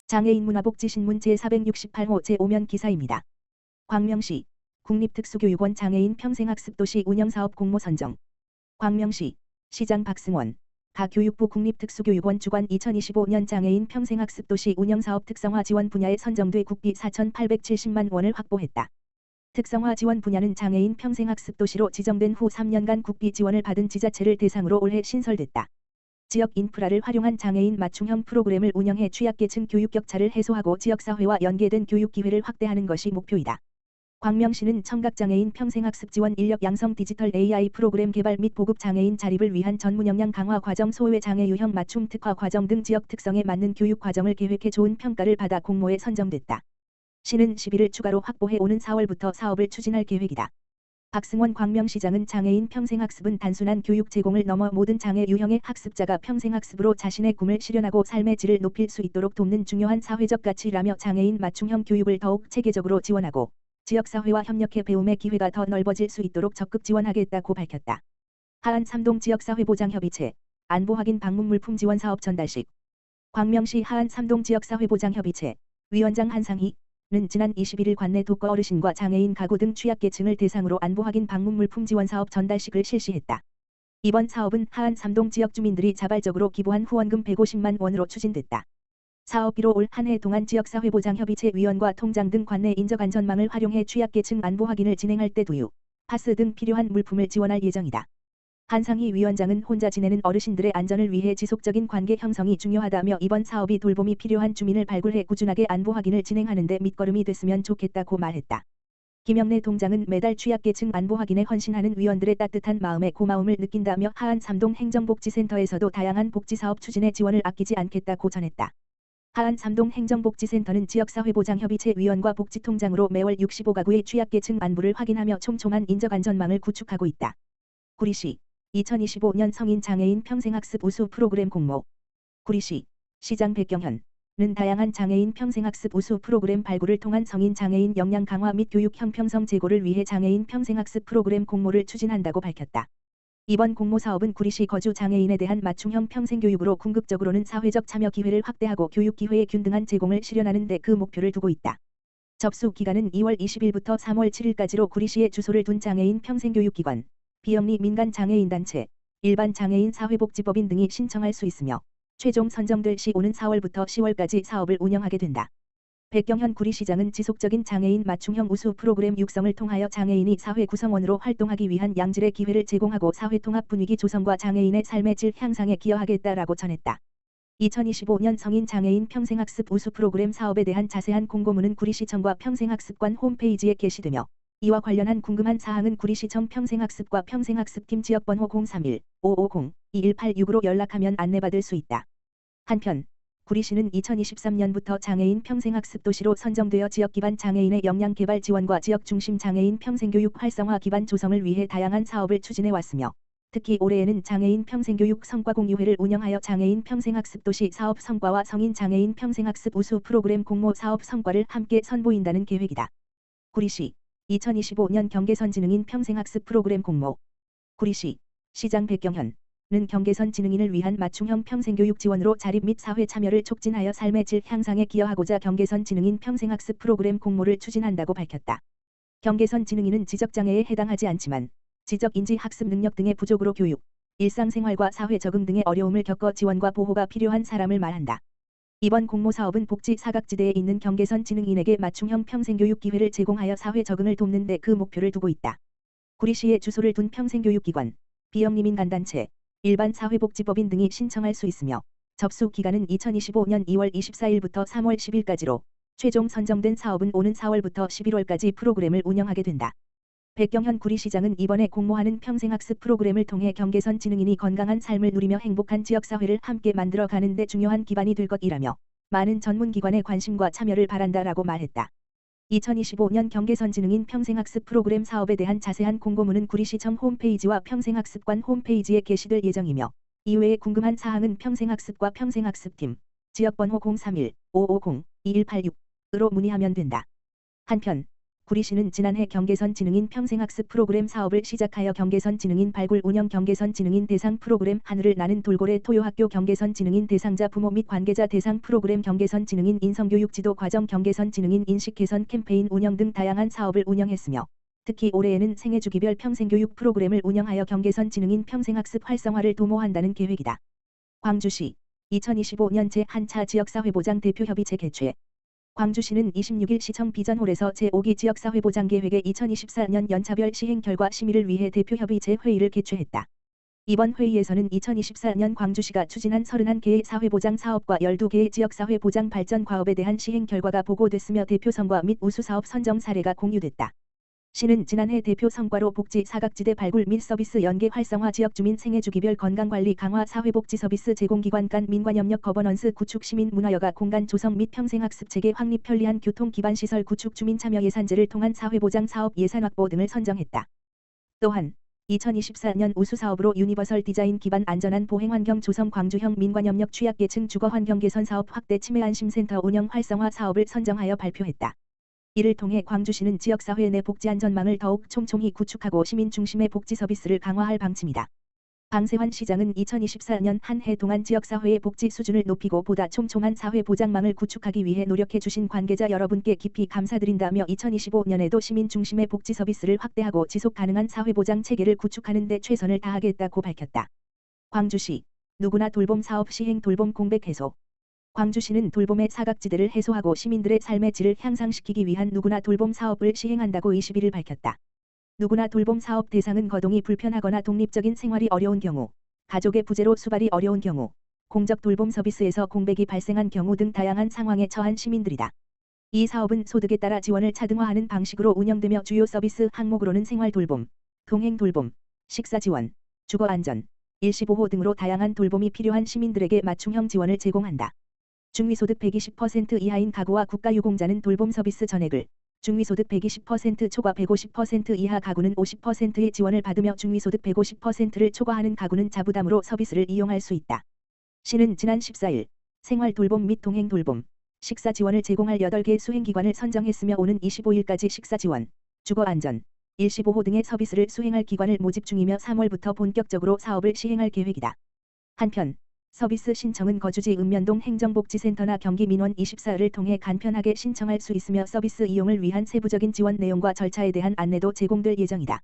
장애인 문화복지신문 제468호 제5면 기사입니다. 광명시 국립특수교육원 장애인 평생학습도시 운영사업 공모 선정. 광명시 시장 박승원 가교육부 국립특수교육원 주관 2025년 장애인 평생학습도시 운영사업 특성화 지원 분야에 선정돼 국비 4,870만 원을 확보했다. 특성화 지원 분야는 장애인 평생학습도시로 지정된 후 3년간 국비 지원을 받은 지자체를 대상으로 올해 신설됐다. 지역 인프라를 활용한 장애인 맞춤형 프로그램을 운영해 취약계층 교육 격차를 해소하고 지역사회와 연계된 교육 기회를 확대하는 것이 목표이다. 광명시는 청각장애인 평생학습 지원 인력 양성 디지털 AI 프로그램 개발 및 보급 장애인 자립을 위한 전문 역량 강화 과정 소외 장애 유형 맞춤 특화 과정 등 지역 특성에 맞는 교육 과정을 계획해 좋은 평가를 받아 공모에 선정됐다. 시는 시비를 추가로 확보해 오는 4월부터 사업을 추진할 계획이다. 박승원 광명시장은 장애인 평생학습은 단순한 교육 제공을 넘어 모든 장애 유형의 학습자가 평생학습으로 자신의 꿈을 실현하고 삶의 질을 높일 수 있도록 돕는 중요한 사회적 가치라며 장애인 맞춤형 교육을 더욱 체계적으로 지원하고 지역사회와 협력해 배움의 기회가 더 넓어질 수 있도록 적극 지원하겠다고 밝혔다. 하안 3동 지역사회보장협의체 안보확인 방문물품 지원사업 전달식. 광명시 하안 3동 지역사회보장협의체 위원장 한상희 는 지난 21일 관내 독거 어르신과 장애인 가구 등 취약계층을 대상으로 안보확인 방문물품 지원사업 전달식을 실시했다. 이번 사업은 하안 3동 지역 주민들이 자발적으로 기부한 후원금 150만 원으로 추진됐다. 사업비로 올 한 해 동안 지역사회보장협의체 위원과 통장 등 관내 인적안전망을 활용해 취약계층 안보확인을 진행할 때 두유, 파스 등 필요한 물품을 지원할 예정이다. 한상희 위원장은 혼자 지내는 어르신들의 안전을 위해 지속적인 관계 형성이 중요하다며 이번 사업이 돌봄이 필요한 주민을 발굴해 꾸준하게 안보 확인을 진행하는 데 밑거름이 됐으면 좋겠다고 말했다. 김영래 동장은 매달 취약계층 안보 확인에 헌신하는 위원들의 따뜻한 마음에 고마움을 느낀다며 하안 3동 행정복지센터에서도 다양한 복지사업 추진에 지원을 아끼지 않겠다고 전했다. 하안 3동 행정복지센터는 지역사회보장협의체 위원과 복지통장으로 매월 65가구의 취약계층 안부를 확인하며 촘촘한 인적안전망을 구축하고 있다. 구리시 2025년 성인 장애인 평생학습 우수 프로그램 공모. 구리시 시장 백경현은 다양한 장애인 평생학습 우수 프로그램 발굴을 통한 성인 장애인 역량 강화 및 교육 형평성 제고를 위해 장애인 평생학습 프로그램 공모를 추진한다고 밝혔다. 이번 공모 사업은 구리시 거주 장애인에 대한 맞춤형 평생교육으로 궁극적으로는 사회적 참여 기회를 확대하고 교육 기회의 균등한 제공을 실현하는 데 그 목표를 두고 있다. 접수 기간은 2월 20일부터 3월 7일까지로 구리시에 주소를 둔 장애인 평생교육기관, 비영리 민간 장애인단체, 일반 장애인 사회복지법인 등이 신청할 수 있으며 최종 선정될 시 오는 4월부터 10월까지 사업을 운영하게 된다. 백경현 구리시장은 지속적인 장애인 맞춤형 우수 프로그램 육성을 통하여 장애인이 사회 구성원으로 활동하기 위한 양질의 기회를 제공하고 사회통합 분위기 조성과 장애인의 삶의 질 향상에 기여하겠다라고 전했다. 2025년 성인 장애인 평생학습 우수 프로그램 사업에 대한 자세한 공고문은 구리시청과 평생학습관 홈페이지에 게시되며 이와 관련한 궁금한 사항은 구리시청 평생학습과 평생학습팀 지역번호 031-550-2186으로 연락하면 안내받을 수 있다. 한편 구리시는 2023년부터 장애인 평생학습 도시로 선정되어 지역 기반 장애인의 역량 개발 지원과 지역 중심 장애인 평생교육 활성화 기반 조성을 위해 다양한 사업을 추진해 왔으며 특히 올해에는 장애인 평생교육 성과 공유회를 운영하여 장애인 평생학습 도시 사업 성과와 성인 장애인 평생학습 우수 프로그램 공모 사업 성과를 함께 선보인다는 계획이다. 구리시 2025년 경계선 지능인 평생학습 프로그램 공모. 구리시 시장 백경현은 경계선 지능인을 위한 맞춤형 평생교육 지원으로 자립 및 사회 참여를 촉진하여 삶의 질 향상에 기여하고자 경계선 지능인 평생학습 프로그램 공모를 추진한다고 밝혔다. 경계선 지능인은 지적장애에 해당하지 않지만 지적인지 학습 능력 등의 부족으로 교육, 일상생활과 사회 적응 등의 어려움을 겪어 지원과 보호가 필요한 사람을 말한다. 이번 공모 사업은 복지 사각지대에 있는 경계선 지능인에게 맞춤형 평생교육 기회를 제공하여 사회 적응을 돕는 데 그 목표를 두고 있다. 구리시에 주소를 둔 평생교육기관, 비영리 민간단체, 일반 사회복지법인 등이 신청할 수 있으며 접수 기간은 2025년 2월 24일부터 3월 10일까지로 최종 선정된 사업은 오는 4월부터 11월까지 프로그램을 운영하게 된다. 백경현 구리시장은 이번에 공모하는 평생학습 프로그램을 통해 경계선 지능인이 건강한 삶을 누리며 행복한 지역사회를 함께 만들어 가는 데 중요한 기반이 될 것이라며 많은 전문기관의 관심과 참여를 바란다라고 말했다. 2025년 경계선 지능인 평생학습 프로그램 사업에 대한 자세한 공고문은 구리시청 홈페이지와 평생학습관 홈페이지에 게시될 예정이며 이외에 궁금한 사항은 평생학습과 평생학습팀 지역번호 031-550-2186으로 문의하면 된다. 한편 구리시는 지난해 경계선 지능인 평생학습 프로그램 사업을 시작하여 경계선 지능인 발굴 운영 경계선 지능인 대상 프로그램 하늘을 나는 돌고래 토요학교 경계선 지능인 대상자 부모 및 관계자 대상 프로그램 경계선 지능인 인성교육 지도 과정 경계선 지능인 인식 개선 캠페인 운영 등 다양한 사업을 운영했으며 특히 올해에는 생애주기별 평생교육 프로그램을 운영하여 경계선 지능인 평생학습 활성화를 도모한다는 계획이다. 광주시 2025년 제1차 지역사회보장 대표협의체 개최. 광주시는 26일 시청 비전홀에서 제5기 지역사회보장계획의 2024년 연차별 시행 결과 심의를 위해 대표협의체 회의를 개최했다. 이번 회의에서는 2024년 광주시가 추진한 31개의 사회보장 사업과 12개의 지역사회보장 발전 과업에 대한 시행 결과가 보고됐으며 대표 성과 및 우수 사업 선정 사례가 공유됐다. 시는 지난해 대표 성과로 복지 사각지대 발굴 및 서비스 연계 활성화 지역 주민 생애주기별 건강관리 강화 사회복지 서비스 제공기관 간 민관협력 거버넌스 구축 시민 문화여가 공간 조성 및 평생학습 체계 확립 편리한 교통 기반 시설 구축 주민 참여 예산제를 통한 사회보장 사업 예산 확보 등을 선정했다. 또한 2024년 우수 사업으로 유니버설 디자인 기반 안전한 보행환경 조성 광주형 민관협력 취약계층 주거환경 개선 사업 확대 치매 안심센터 운영 활성화 사업을 선정하여 발표했다. 이를 통해 광주시는 지역사회 내 복지안전망을 더욱 촘촘히 구축하고 시민 중심의 복지 서비스를 강화할 방침이다. 방세환 시장은 2024년 한 해 동안 지역사회의 복지 수준을 높이고 보다 촘촘한 사회보장망을 구축하기 위해 노력해 주신 관계자 여러분께 깊이 감사드린다며 2025년에도 시민 중심의 복지 서비스를 확대하고 지속 가능한 사회보장 체계를 구축하는 데 최선을 다하겠다고 밝혔다. 광주시 누구나 돌봄 사업 시행 돌봄 공백 해소. 광주시는 돌봄의 사각지대를 해소하고 시민들의 삶의 질을 향상시키기 위한 누구나 돌봄 사업을 시행한다고 21일 밝혔다. 누구나 돌봄 사업 대상은 거동이 불편하거나 독립적인 생활이 어려운 경우, 가족의 부재로 수발이 어려운 경우, 공적 돌봄 서비스에서 공백이 발생한 경우 등 다양한 상황에 처한 시민들이다. 이 사업은 소득에 따라 지원을 차등화하는 방식으로 운영되며 주요 서비스 항목으로는 생활 돌봄, 동행 돌봄, 식사 지원, 주거 안전, 일시보호 등으로 다양한 돌봄이 필요한 시민들에게 맞춤형 지원을 제공한다. 중위소득 120% 이하인 가구와 국가유공자는 돌봄 서비스 전액을, 중위소득 120% 초과 150% 이하 가구는 50%의 지원을 받으며 중위소득 150%를 초과하는 가구는 자부담으로 서비스를 이용할 수 있다. 시는 지난 14일 생활 돌봄 및 동행 돌봄, 식사 지원을 제공할 8개 수행기관을 선정했으며 오는 25일까지 식사 지원, 주거 안전, 일시보호 등의 서비스를 수행할 기관을 모집 중이며 3월부터 본격적으로 사업을 시행할 계획이다. 한편 서비스 신청은 거주지 읍면동 행정복지센터나 경기민원 24를 통해 간편하게 신청할 수 있으며 서비스 이용을 위한 세부적인 지원 내용과 절차에 대한 안내도 제공될 예정이다.